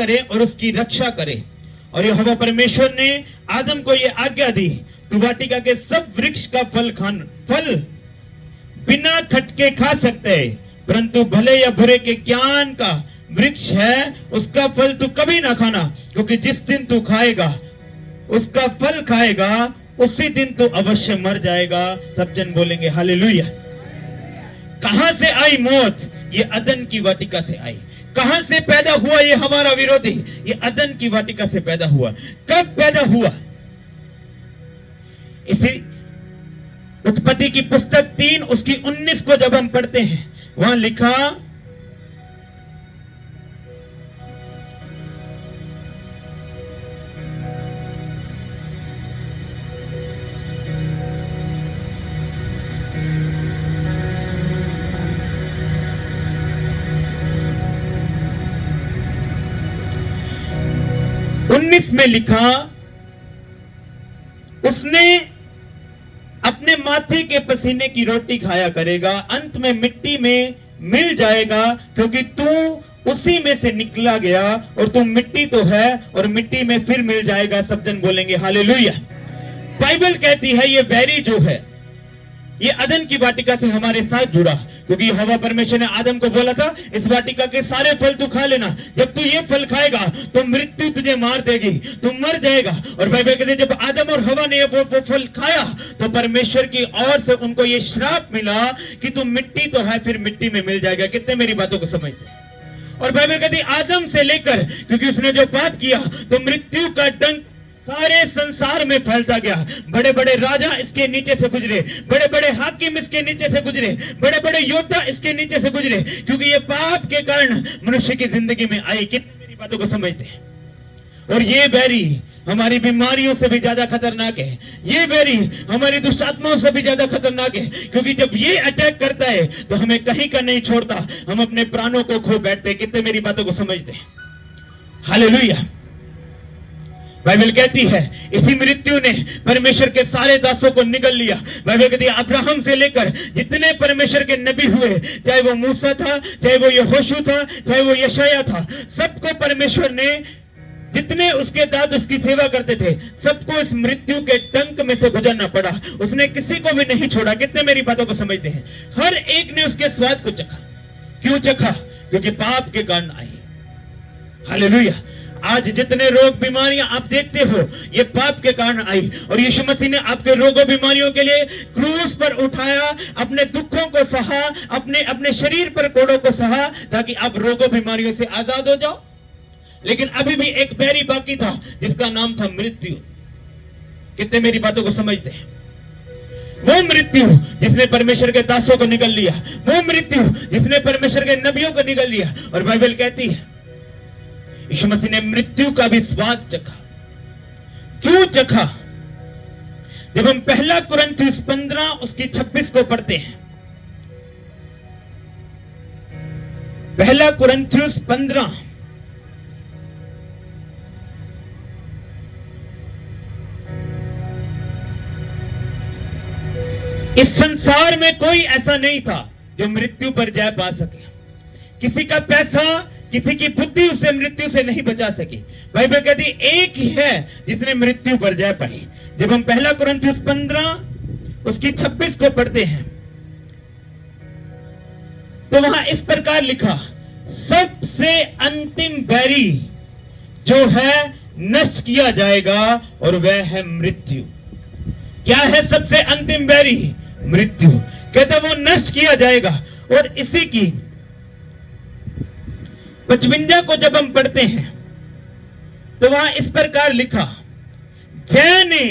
करे और उसकी रक्षा करे। और यहोवा परमेश्वर ने आदम को यह आज्ञा दी, तू वाटिका के सब वृक्ष का फल बिना खटके खा सकते है, परंतु भले या बुरे के ज्ञान का वृक्ष है उसका फल तू कभी ना खाना, क्योंकि जिस दिन तू खाएगा उसका फल खाएगा उसी दिन तू अवश्य मर जाएगा। सब जन बोलेंगे हालेलुया। कहां से आई मौत? ये अदन की वाटिका से आई। कहां से पैदा हुआ ये हमारा विरोधी? ये अदन की वाटिका से पैदा हुआ। कब पैदा हुआ? इसी उत्पत्ति की पुस्तक 3 उसकी 19 को जब हम पढ़ते हैं, वहां लिखा, में लिखा, उसने अपने माथे के पसीने की रोटी खाया करेगा, अंत में मिट्टी में मिल जाएगा, क्योंकि तू उसी में से निकला गया और तू मिट्टी तो है और मिट्टी में फिर मिल जाएगा। सब जन बोलेंगे हालेलुया। बाइबल कहती है ये बैरी जो है ये अदन की वाटिका से हमारे साथ जुड़ा, क्योंकि यहोवा परमेश्वर ने आदम को बोला था इस वाटिका के सारे फल तू खा लेना, जब तू ये फल खाएगा तो मृत्यु तुझे मार देगी, तू मर जाएगा। और बाइबल कहती है जब आदम और हवा ने वो फल खाया तो परमेश्वर की ओर से उनको ये श्राप मिला कि तू मिट्टी तो है फिर मिट्टी में मिल जाएगा। कितने मेरी बातों को समझते हैं? और बाइबल कहती है आदम से लेकर, क्योंकि उसने जो पाप किया तो मृत्यु का डंक सारे संसार में फैलता गया। बड़े बड़े राजा इसके नीचे से गुजरे, बड़े बड़े हाकिम इसके नीचे से गुजरे, बड़े बड़े योद्धा इसके नीचे से गुजरे, क्योंकि ये पाप के कारण मनुष्य की जिंदगी में आई। कितनी मेरी बातों को समझते हैं? और ये बैरी हमारी बीमारियों से भी ज्यादा खतरनाक है, ये बैरी हमारी दुष्टात्माओं से भी ज्यादा खतरनाक है, क्योंकि जब ये अटैक करता है तो हमें कहीं का नहीं छोड़ता, हम अपने प्राणों को खो बैठते हैं। कितने मेरी बातों को समझते हैं? हालेलुया। बाइबल कहती है इसी मृत्यु ने परमेश्वर के सारे दासों को निगल लिया। बाइबल कहती है अब्राहम से लेकर जितने परमेश्वर के नबी हुए, चाहे वो मूसा था, चाहे वो यहोशू था, चाहे वो यशाया था, सबको परमेश्वर ने, जितने उसके दाद उसकी सेवा करते थे, सबको इस मृत्यु के डंक में से गुजरना पड़ा। उसने किसी को भी नहीं छोड़ा। कितने मेरी बातों को समझते हैं? हर एक ने उसके स्वाद को चखा। क्यों चखा? क्योंकि पाप के कारण आई। हालेलुया। आज जितने रोग बीमारियां आप देखते हो ये पाप के कारण आई, और यीशु मसीह ने आपके रोगों बीमारियों के लिए क्रूस पर उठाया, अपने दुखों को सहा, अपने शरीर पर कोड़ों को सहा, ताकि आप रोगों बीमारियों से आजाद हो जाओ। लेकिन अभी भी एक बैरी बाकी था जिसका नाम था मृत्यु। कितने मेरी बातों को समझते हैं? वो मृत्यु जिसने परमेश्वर के दासों को निगल लिया, वो मृत्यु जिसने परमेश्वर के नबियों को निगल लिया। और बाइबल कहती है यीशु मसीह ने मृत्यु का भी स्वाद चखा। क्यों चखा? जब हम 1 कुरिन्थियों 15 उसकी 26 को पढ़ते हैं, 1 कुरिन्थियों 15 इस संसार में कोई ऐसा नहीं था जो मृत्यु पर जय पा सके। किसी का पैसा, किसी की बुद्धि उसे मृत्यु से नहीं बचा सकी। बाइबल कहती एक ही है जिसने मृत्यु पर जय पाई। जब हम 1 कुरिन्थियों 15 उसकी 26 को पढ़ते हैं तो वहां इस प्रकार लिखा, सबसे अंतिम बैरी जो है नष्ट किया जाएगा और वह है मृत्यु। क्या है सबसे अंतिम बैरी? मृत्यु। कहते वो नष्ट किया जाएगा। और इसी की 55 को जब हम पढ़ते हैं तो वहां इस प्रकार लिखा, जय ने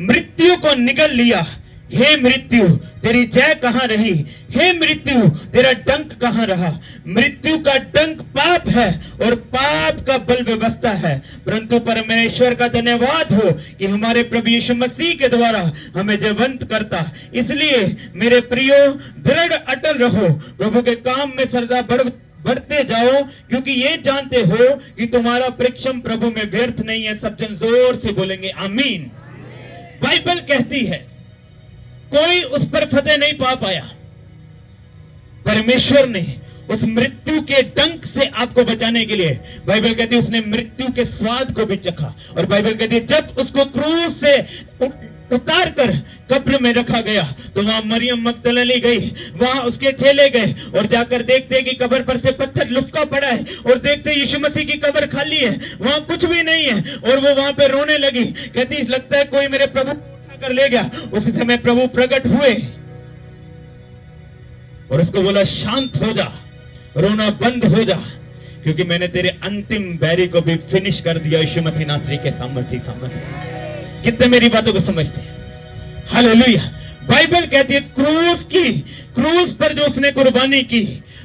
मृत्यु को निगल लिया, हे मृत्यु तेरी जय कहां रही, हे मृत्यु तेरा डंक कहां रहा। मृत्यु का डंक पाप है और पाप का बल व्यवस्था है, परंतु परमेश्वर का धन्यवाद हो कि हमारे प्रभु यीशु मसीह के द्वारा हमें जयवंत करता। इसलिए मेरे प्रियो दृढ़ अटल रहो, प्रभु के काम में सदा बढ़ते जाओ, क्योंकि ये जानते हो कि तुम्हारा परिश्रम प्रभु में व्यर्थ नहीं है। सब जन जोर से बोलेंगे आमीन। बाइबल कहती है कोई उस पर फतेह नहीं पा पाया। परमेश्वर ने उस मृत्यु के डंक से आपको बचाने के लिए। बाइबल कहती है उसने मृत्यु के स्वाद को भी चखा। और बाइबल कहती है जब उसको क्रूस से उतार कर कब्र में रखा गया तो वहां मरियम मगदलेनी गई, वहां उसके चेले गए और जाकर देखते कि कब्र पर से पत्थर लुफका पड़ा है और देखते यीशु मसीह की कब्र खाली है, वहां कुछ भी नहीं है। और वो वहां पे रोने लगी, कहती लगता है कोई मेरे प्रभु को कर ले गया। उसी समय प्रभु प्रकट हुए और उसको बोला शांत हो जा, रोना बंद हो जा, क्योंकि मैंने तेरे अंतिम बैरी को भी फिनिश कर दिया यीशु मसीह नासरी के सामर्थ्य। कितने मेरी बातों को समझते हैं? हालेलुया। बाइबल कहती है क्रूस पर जो उसने कुर्बानी की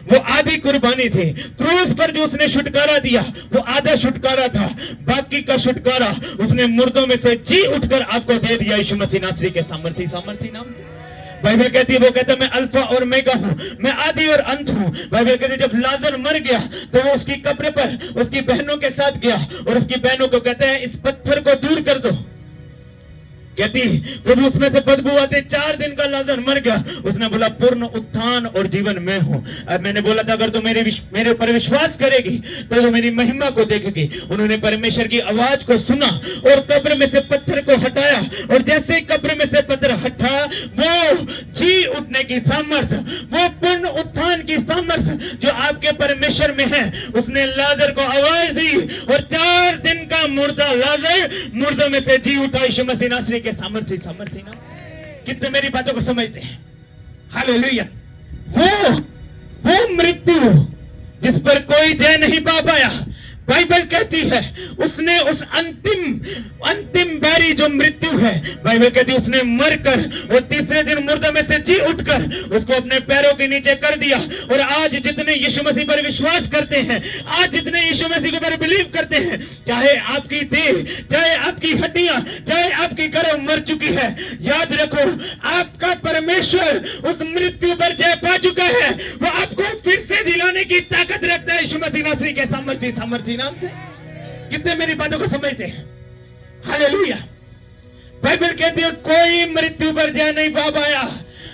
वो आधी कुर्बानी थी। क्रूस पर जो उसने छुटकारा दिया वो आधा छुटकारा था, बाकी का छुटकारा उसने मुर्दों में से जी उठकर आपको दे दिया यीशु मसीह नासरी के सामर्थ्य नाम। बाइबल कहती है वो कहता मैं अल्फा और ओमेगा हूं, मैं आदि और अंत हूं। बाइबल कहती है जब लाजर मर गया तो वो उसकी कब्र पर उसकी बहनों के साथ गया और उसकी बहनों को कहता है इस पत्थर को दूर कर दो। कहती प्रभु उसमें से बदबू आते, 4 दिन का लाजर मर गया। उसने बोला पूर्ण उत्थान और जीवन में हूं। अब मैंने बोला था अगर तू मेरे ऊपर विश्वास करेगी तो तू मेरी महिमा को देखेगी। उन्होंने परमेश्वर की आवाज को सुना और कब्र में से पत्थर को हटाया और जैसे ही कब्र में से पत्थर हटा वो जी उठने की सामर्थ, वो पूर्ण उत्थान की सामर्थ जो आपके परमेश्वर में है, उसने लाजर को आवाज दी और 4 दिन का मुर्दा लाजर मुर्दों में से जी उठा यीशु मसीह नासरी के सामर्थ्य ना। कितने मेरी बातों को समझते हैं? हालेलुया। वो मृत्यु जिस पर कोई जय नहीं पा पाया, बाइबल कहती है उसने उस अंतिम बैरी जो मृत्यु है, बाइबल कहती है उसने मरकर और तीसरे दिन मुर्दों में से जी उठकर उसको अपने पैरों के नीचे कर दिया। और आज जितने यीशु मसीह पर विश्वास करते हैं, आज जितने यीशु मसीह पर बिलीव करते हैं, चाहे आपकी देह, चाहे आपकी हड्डियां, चाहे आपकी गर्भ मर चुकी है, याद रखो आपका परमेश्वर उस मृत्यु पर जय पा चुका है। वो आपको फिर से जिलाने की ताकत रखता है यीशु मसीह नासरी के सामर्थ्य नाम से। कितने मेरी बातों को समझते हैं? हालेलुया। बाइबल कहती है कोई मृत्यु पर जय नहीं पा पाया।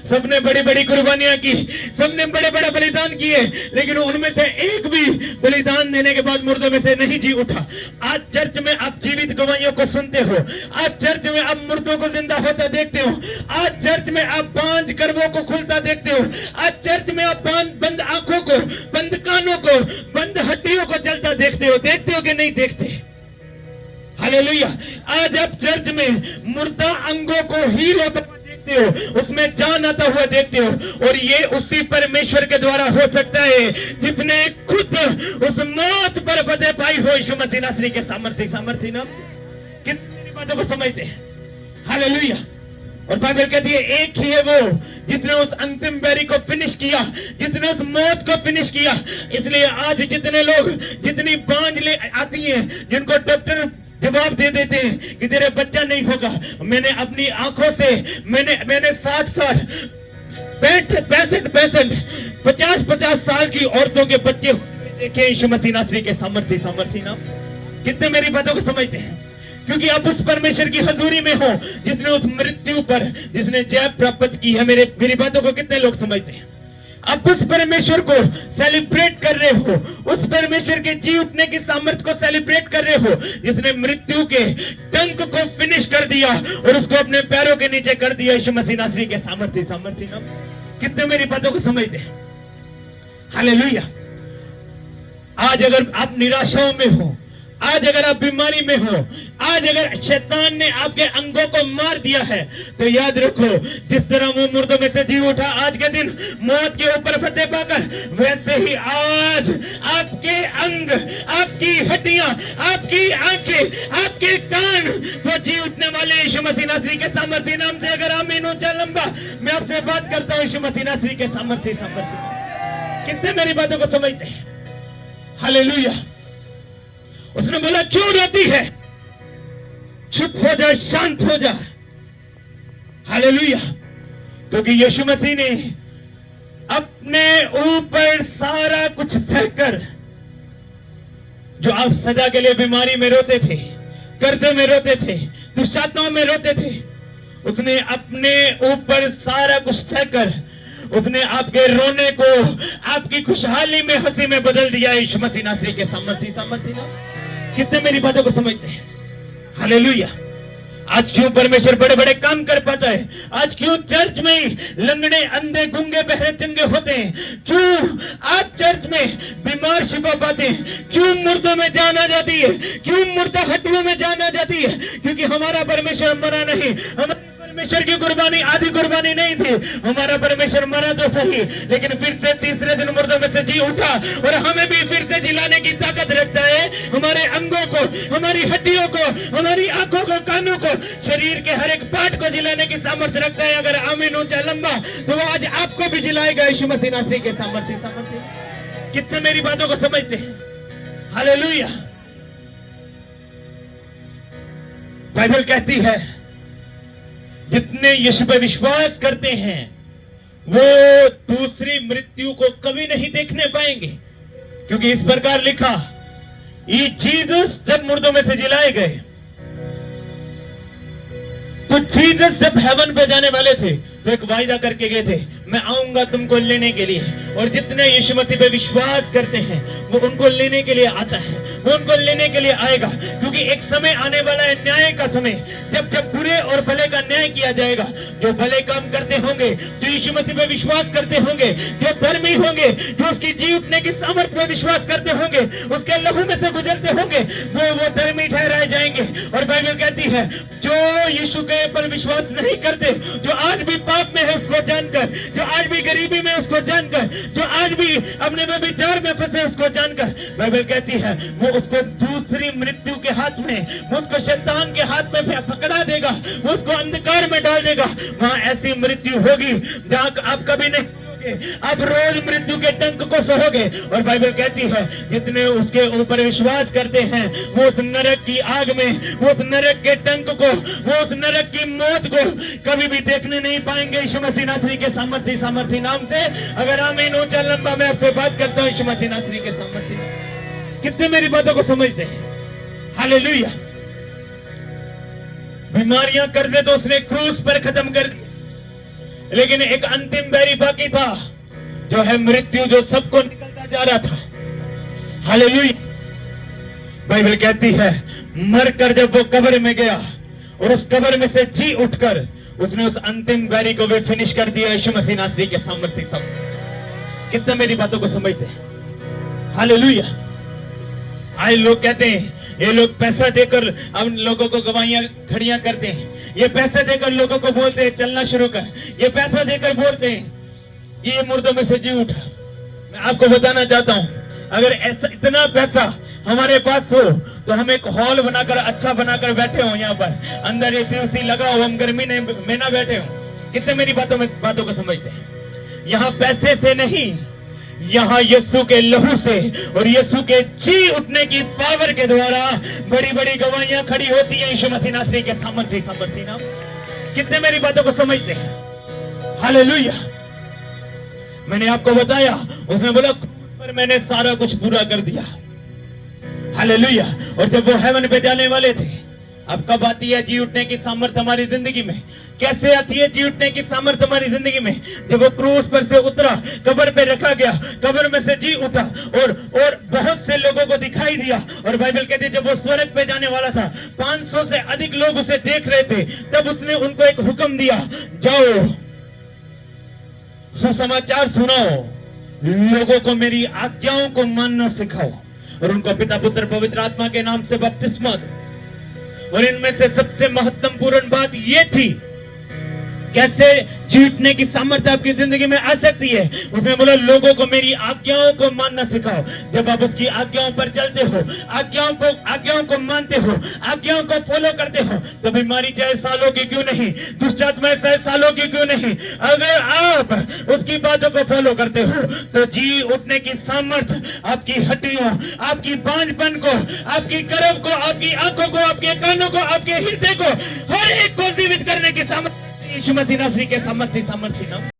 सबने बड़ी बड़ी कुर्बानियां की, सबने बड़े बड़े बलिदान किए, लेकिन उनमें से एक भी बलिदान देने के बाद मुर्दों में से नहीं जी उठा। आज चर्च में आप जीवित गवाहियों को सुनते हो, आज चर्च में आप मुर्दों को जिंदा होता देखते हो, आज चर्च में आप बांझ गर्भों को खुलता देखते हो, आज चर्च में आप बंद आंखों को, बंद कानों को, बंद हड्डियों को चलता देखते हो कि नहीं देखते? हालेलुया। आज आप चर्च में मुर्दा अंगों को हील होता देखते हो, उसमें जान आता हुआ देखते हो, और ये उसी परमेश्वर के द्वारा हो सकता है जिसने खुद उस मौत पर फतेह पाई हो यीशु मसीह नासरी के सामर्थ्य नाम। कितनी बातों को समझते हैं? हालेलुया। और बाइबल कहती है एक ही है वो जिसने उस अंतिम बैरी को फिनिश किया, जिसने उस मौत को फिनिश किया। इसलिए आज जितने लोग, जितनी बांझ ले आती हैं, जिनको डॉक्टर जवाब दे देते हैं कि तेरे बच्चा नहीं होगा, मैंने अपनी आंखों से मैंने 60 65 50 साल की औरतों के बच्चे देखे यीशु मसीह नासरी के सामर्थ्य नाम। कितने मेरी बातों को समझते हैं? क्योंकि आप उस परमेश्वर की हजूरी में हो जिसने उस मृत्यु पर जिसने जय प्राप्त की है। मेरी बातों को कितने लोग समझते हैं? आप उस परमेश्वर को सेलिब्रेट कर रहे हो, उस परमेश्वर के जी उठने की सामर्थ्य को सेलिब्रेट कर रहे हो जिसने मृत्यु के डंक को फिनिश कर दिया और उसको अपने पैरों के नीचे कर दिया यीशु मसीह नासरी के सामर्थ्य नाम। कितने मेरी बातों को समझते हैं? हालेलुया। आज अगर आप निराशाओं में हो, आज अगर आप बीमारी में हो, आज अगर शैतान ने आपके अंगों को मार दिया है, तो याद रखो जिस तरह वो मुर्दों में से जी उठा आज के दिन मौत के ऊपर फतेह पाकर, वैसे ही आज आपके अंग, आपकी हड्डियां, आपकी आंखें, आपके कान वो जी उठने वाले यीशु मसीह नासरी के सामर्थ्य नाम से। अगर आमीन ऊंचा लंबा मैं आपसे बात करता हूं यीशु मसीह नासरी के सामर्थ्य। कितने मेरी बातों को समझते हैं? हालेलुया। उसने बोला क्यों रोती है, चुप हो जा, शांत हो जा। हालेलुया। क्योंकि यीशु मसीह ने अपने ऊपर सारा कुछ सहकर, जो आप सदा के लिए बीमारी में रोते थे, कर्जे में रोते थे, दुष्टात्माओं में रोते थे, उसने अपने ऊपर सारा कुछ सहकर उसने आपके रोने को आपकी खुशहाली में हंसी में बदल दिया यीशु मसीह नासरी के सामर्थ्य ना। कितने मेरी बातों को समझते हैं? हालेलुया। आज क्यों परमेश्वर बड़े बड़े काम कर पाता है? आज क्यों चर्च में ही लंगड़े अंधे गूंगे बहरे चंगे होते हैं? क्यों आज चर्च में बीमार शिफा पाते हैं? क्यों मुर्दों में जान आ जाती है? क्यों मुर्दा हड्डियों में जान आ जाती है? क्योंकि हमारा परमेश्वर मरा नहीं। हमारे परमेश्वर की कुर्बानी आधी कुर्बानी नहीं थी। हमारा परमेश्वर मरा तो सही, लेकिन फिर से तीसरे दिन मुर्दों में से जी उठा और हमें भी फिर से जिलाने की ताकत रखता है। हमारे अंगों को, हमारी हड्डियों को, हमारी आंखों को, कानों को, शरीर के हर एक पार्ट को जिलाने की सामर्थ्य रखता है। अगर आमीन ऊंचा लंबा तो वो आज आपको भी जिलाएगा यीशु मसीह नासरी के सामर्थ्य। कितने मेरी बातों को समझते हैं? हालेलुया। बाइबल कहती है जितने यीशु पे विश्वास करते हैं वो दूसरी मृत्यु को कभी नहीं देखने पाएंगे, क्योंकि इस प्रकार लिखा, ये जीसस जब मुर्दों में से जिलाए गए तो जीसस जब हेवन पे जाने वाले थे तो एक वायदा करके गए थे, मैं आऊंगा तुमको लेने के लिए। और जितने यीशु मसीह पे विश्वास करते हैं वो उनको लेने के लिए आता है, वो उनको लेने के लिए आएगा। क्योंकि एक समय आने वाला है, न्याय का समय, जब जब बुरे और भले का न्याय किया जाएगा। जो भले काम करते होंगे, जो यीशु मसीह पे विश्वास करते होंगे, जो धर्मी होंगे, जो उसकी जी उठने की सामर्थ्य में विश्वास करते होंगे, उसके लहू में से गुजरते होंगे, वो धर्मी ठहराए जाएंगे। और बाइबल कहती है जो यीशु के पर विश्वास नहीं करते, जो आज भी पाप में है उसको जानकर, जो आज भी गरीबी में उसको जानकर, जो आज भी अपने में विचार में फंसे उसको जानकर, बाइबल कहती है वो उसको दूसरी मृत्यु के हाथ में, वो उसको शैतान के हाथ में पकड़ा देगा, वो उसको अंधकार में डाल देगा। वहां ऐसी मृत्यु होगी जहां आप कभी नहीं, आप रोज मृत्यु के डंक को सहोगे। और बाइबल कहती है जितने उसके ऊपर विश्वास करते हैं वो उस नरक की आग में, वो उस नरक के डंक को, वो उस नरक की मौत को कभी भी देखने नहीं पाएंगे यीशु मसीह नासरी के सामर्थ्य नाम से। अगर आमीन ऊंचा लंबा मैं आपसे बात करता हूं यीशु मसीह नासरी के सामर्थ्य। कितने मेरी बातों को समझते हैं? हालेलुया। बीमारियां कर्जे तो उसने क्रूस पर खत्म कर दी, लेकिन एक अंतिम बैरी बाकी था, जो है मृत्यु, जो सबको निकलता जा रहा था। हालेलुया। बाइबल कहती है मरकर जब वो कब्र में गया और उस कब्र में से जी उठकर उसने उस अंतिम बैरी को भी फिनिश कर दिया यीशु मसीह नासरी के सामर्थ्य सब। कितने मेरी बातों को समझते हैं? हालेलुया। आज लोग कहते हैं ये लोग पैसा देकर अब लोगों को गवाहियां खड़ियां करते हैं, ये पैसा देकर लोगों को बोलते हैं चलना शुरू कर, ये पैसा देकर बोलते हैं ये मुर्दों में से जी उठा। मैं आपको बताना चाहता हूं अगर ऐसा इतना पैसा हमारे पास हो तो हम एक हॉल बनाकर अच्छा बनाकर बैठे हो, यहाँ पर अंदर एसी लगा हो, हम गर्मी में ना बैठे हो। कितने मेरी बातों को समझते हैं? यहाँ पैसे से नहीं, यहाँ यीशु के लहू से और यीशु के जी उठने की पावर के द्वारा बड़ी बड़ी गवाहियां खड़ी होती हैं यीशु मसीह नासरी के सामर्थ्य नाम। कितने मेरी बातों को समझते हैं? हालेलुया। मैंने आपको बताया, उसने बोला पर मैंने सारा कुछ पूरा कर दिया। हालेलुया। और जब वो हेवन पे जाने वाले थे, अब कब आती है जी उठने की सामर्थ्य हमारी जिंदगी में? कैसे आती है जी उठने की सामर्थ्य हमारी जिंदगी में? जब वो क्रूस पर से उतरा, कब्र पे रखा गया, कब्र में से जी उठा और बहुत से लोगों को दिखाई दिया। और बाइबल कहती है जब वो स्वर्ग पे जाने वाला था, 500 से अधिक लोग उसे देख रहे थे, तब उसने उनको एक हुक्म दिया, जाओ सुसमाचार सुनाओ, लोगों को मेरी आज्ञाओं को मानना सिखाओ और उनको पिता पुत्र पवित्र आत्मा के नाम से बपतिस्मा दो। और इनमें से सबसे महत्वपूर्ण बात यह थी कैसे जीतने की सामर्थ्य आपकी जिंदगी में आ सकती है। उसने बोला लोगों को मेरी आज्ञाओं को मानना सिखाओ। जब आप उसकी आज्ञाओं पर चलते हो, आज्ञाओं को मानते हो, आज्ञाओं को फॉलो करते हो, तो बीमारी चाहे सालों की क्यों नहीं, दुष्टात्माएं चाहे सालों की क्यों नहीं, अगर आप उसकी बातों को फॉलो करते हो तो जी उठने की सामर्थ्य आपकी हड्डियों, आपकी बांझपन को, आपकी गर्भ को, आपकी आंखों को, आपके कानों को, आपके हृदय को, हर एक को जीवित करने की सामर्थ्य यीशु मसीह नासरी के सामर्थ्य नाम।